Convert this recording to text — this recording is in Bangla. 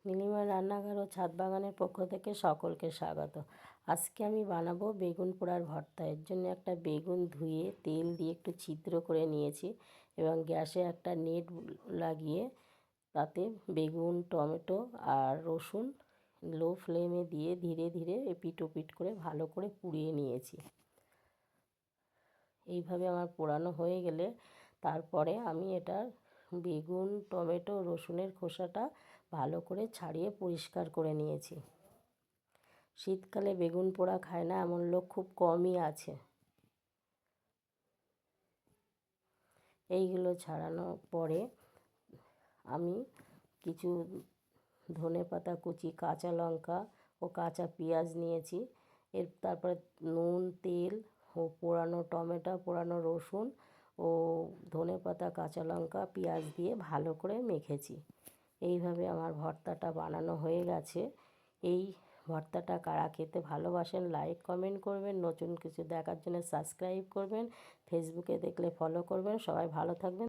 নীলিমা রান্নাঘর ও ছাদ বাগানের পক্ষ থেকে সকলকে স্বাগত। আজকে আমি বানাবো বেগুন পোড়ার ভর্তা। এর জন্য একটা বেগুন ধুয়ে তেল দিয়ে একটু ছিদ্র করে নিয়েছি এবং গ্যাসে একটা নেট লাগিয়ে তাতে বেগুন, টমেটো আর রসুন লো ফ্লেমে দিয়ে ধীরে ধীরে এপিট ওপিট করে ভালো করে পুড়িয়ে নিয়েছি। এইভাবে আমার পোড়ানো হয়ে গেলে তারপরে আমি এটা বেগুন, টমেটো, রসুনের খোসাটা ভালো করে ছাড়িয়ে পরিষ্কার করে নিয়েছি। শীতকালে বেগুন পোড়া খায় না এমন লোক খুব কমই আছে। এইগুলো ছাড়ানোর পরে আমি কিছু ধনেপাতা কুচি, কাঁচা লঙ্কা ও কাঁচা পেঁয়াজ নিয়েছি। তারপরে নুন, তেল ও পোড়ানো টমেটো, পোড়ানো রসুন ও ধনেপাতা, কাঁচা লঙ্কা, পেঁয়াজ দিয়ে ভালো করে মেখেছি। এইভাবে আমার ভর্তাটা বানানো হয়ে গেছে। এই ভর্তাটা কারা খেতে ভালোবাসেন লাইক কমেন্ট করবেন, নতুন কিছু দেখার জন্য সাবস্ক্রাইব করবেন, ফেসবুকে দেখলে ফলো করবেন। সবাই ভালো থাকবেন।